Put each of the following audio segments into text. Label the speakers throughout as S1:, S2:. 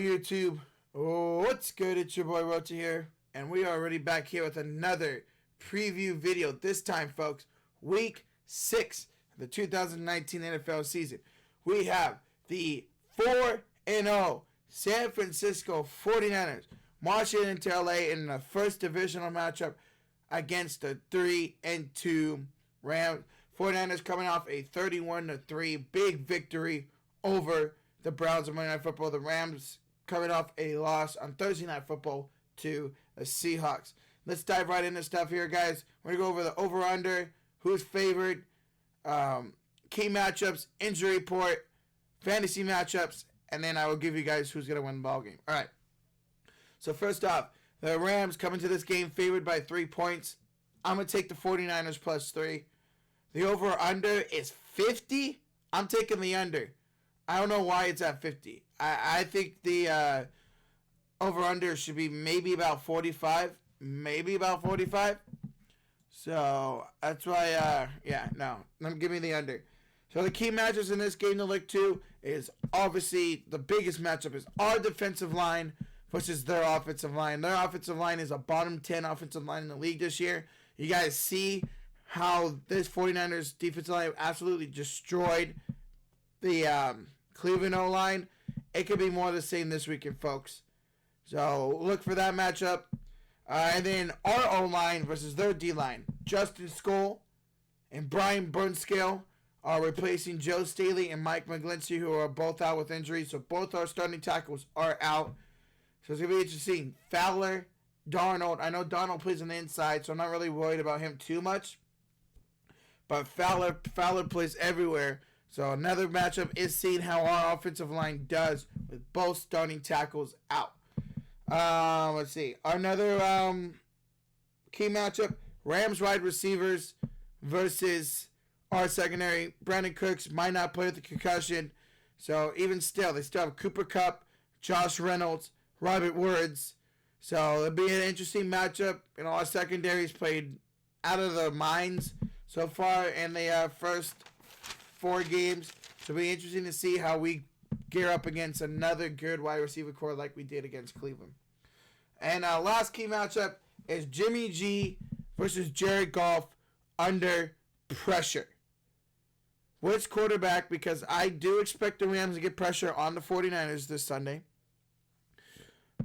S1: YouTube? What's good? It's your boy Rocha here, and we are already back here with another preview video. This time, folks, Week 6 of the 2019 NFL season. We have the 4-0 San Francisco 49ers marching into LA in the first divisional matchup against the 3-2 Rams. 49ers coming off a 31-3 big victory over the Browns on Monday Night Football. The Rams coming off a loss on Thursday Night Football to the Seahawks. Let's dive right into stuff here, guys. We're going to go over the over-under, who's favored, key matchups, injury report, fantasy matchups, and then I will give you guys who's going to win the ball game. All right. So first off, the Rams coming to this game favored by 3 points. I'm going to take the 49ers plus 3. The over-under is 50. I'm taking the under. I don't know why it's at 50. I think the over-under should be maybe about 45. Maybe about 45. So that's why, give me the under. So the key matchups in this game to look to is obviously the biggest matchup is our defensive line versus their offensive line. Their offensive line is a bottom 10 offensive line in the league this year. You guys see how this 49ers defensive line absolutely destroyed the Cleveland O-line. It could be more of the same this weekend, folks. So look for that matchup. And then our O-line versus their D-line. Justin Skoll and Brian Burnskill are replacing Joe Staley and Mike McGlinchey, who are both out with injuries. So both our starting tackles are out. So it's going to be interesting. Fowler, Darnold. I know Darnold plays on the inside, so I'm not really worried about him too much. But Fowler plays everywhere. So another matchup is seeing how our offensive line does with both starting tackles out. Let's see. Another key matchup, Rams wide receivers versus our secondary. Brandon Cooks might not play with the concussion. So even still, they still have Cooper Kupp, Josh Reynolds, Robert Woods. So it'll be an interesting matchup. You know, our secondary's played out of their minds so far in the first 4 games. So it'll be interesting to see how we gear up against another good wide receiver core like we did against Cleveland. And last key matchup is Jimmy G versus Jared Goff under pressure. Which quarterback, because I do expect the Rams to get pressure on the 49ers this Sunday.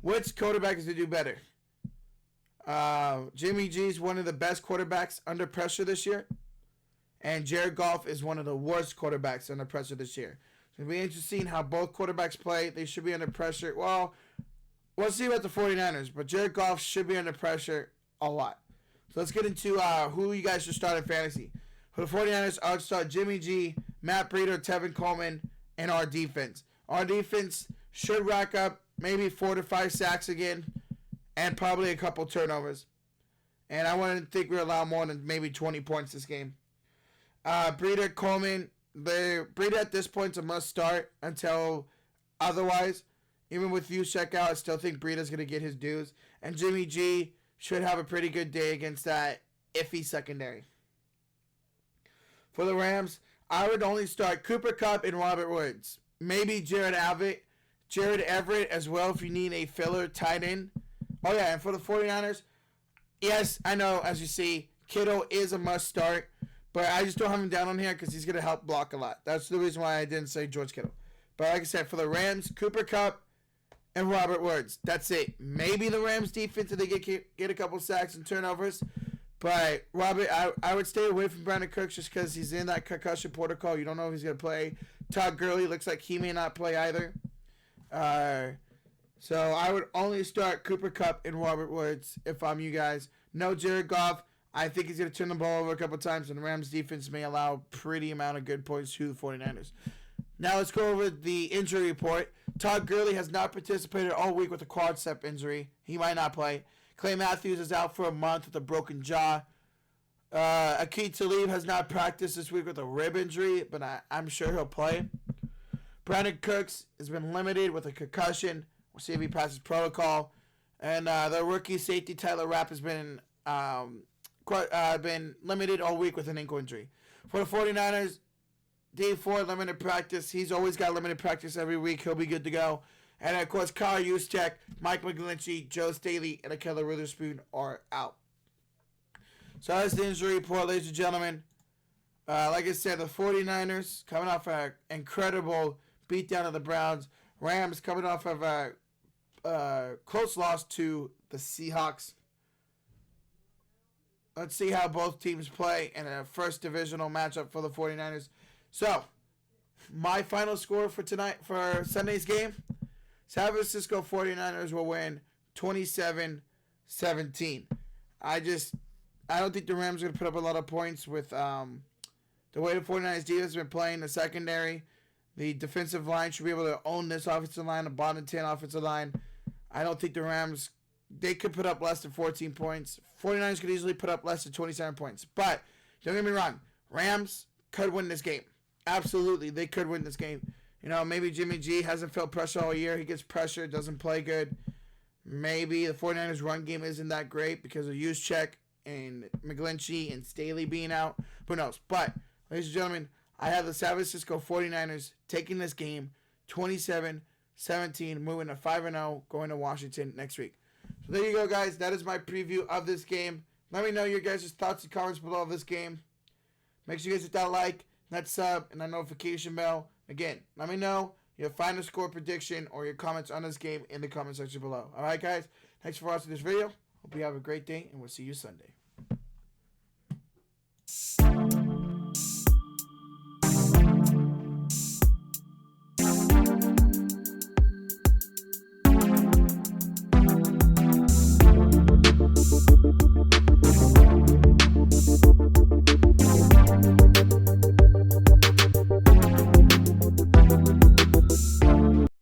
S1: Which quarterback is to do better? Jimmy G is one of the best quarterbacks under pressure this year. And Jared Goff is one of the worst quarterbacks under pressure this year. So it'll be interesting how both quarterbacks play. They should be under pressure. Well, we'll see about the 49ers, but Jared Goff should be under pressure a lot. So let's get into who you guys should start in fantasy. For the 49ers, I would start Jimmy G, Matt Breida, Tevin Coleman, and our defense. Our defense should rack up maybe 4 to 5 sacks again and probably a couple turnovers. And I wouldn't think we allow more than maybe 20 points this game. Breida, Coleman, Breida at this point is a must start until otherwise. Even with Juszczyk out, I still think Breida's going to get his dues. And Jimmy G should have a pretty good day against that iffy secondary. For the Rams, I would only start Cooper Kupp and Robert Woods. Maybe Jared Everett as well if you need a filler tight end. Oh yeah, and for the 49ers, yes, I know, as you see, Kittle is a must start. But I just don't have him down on here because he's going to help block a lot. That's the reason why I didn't say George Kittle. But like I said, for the Rams, Cooper Kupp and Robert Woods. That's it. Maybe the Rams defense if they get a couple sacks and turnovers. But Robert, I would stay away from Brandon Cooks just because he's in that concussion protocol. You don't know if he's going to play. Todd Gurley looks like he may not play either. So I would only start Cooper Kupp and Robert Woods if I'm you guys. No Jared Goff. I think he's going to turn the ball over a couple times, and the Rams defense may allow a pretty amount of good points to the 49ers. Now let's go over the injury report. Todd Gurley has not participated all week with a quadricep injury. He might not play. Clay Matthews is out for a month with a broken jaw. Aqib Talib has not practiced this week with a rib injury, but I'm sure he'll play. Brandon Cooks has been limited with a concussion. We'll see if he passes protocol. And the rookie safety Tyler Rapp has been limited all week with an ankle injury. For the 49ers, Dave Ford, limited practice. He's always got limited practice every week. He'll be good to go. And, of course, Kyle Juszczyk, Mike McGlinchey, Joe Staley, and Akella Witherspoon are out. So that's the injury report, ladies and gentlemen. Like I said, the 49ers coming off an incredible beatdown of the Browns. Rams coming off of a close loss to the Seahawks. Let's see how both teams play in a first divisional matchup for the 49ers. So, my final score for tonight, for Sunday's game, San Francisco 49ers will win 27-17. I don't think the Rams are going to put up a lot of points with the way the 49ers defense has been playing. The secondary, the defensive line should be able to own this offensive line, the bottom 10 offensive line. I don't think the Rams, they could put up less than 14 points. 49ers could easily put up less than 27 points. But, don't get me wrong, Rams could win this game. Absolutely, they could win this game. You know, maybe Jimmy G hasn't felt pressure all year. He gets pressure, doesn't play good. Maybe the 49ers run game isn't that great because of Juszczyk and McGlinchey and Staley being out. Who knows? But, ladies and gentlemen, I have the San Francisco 49ers taking this game 27-17, moving to 5-0, going to Washington next week. So there you go, guys. That is my preview of this game. Let me know your guys' thoughts and comments below of this game. Make sure you guys hit that like, that sub, and that notification bell. Again, let me know your final score prediction or your comments on this game in the comment section below. All right, guys. Thanks for watching this video. Hope you have a great day, and we'll see you Sunday.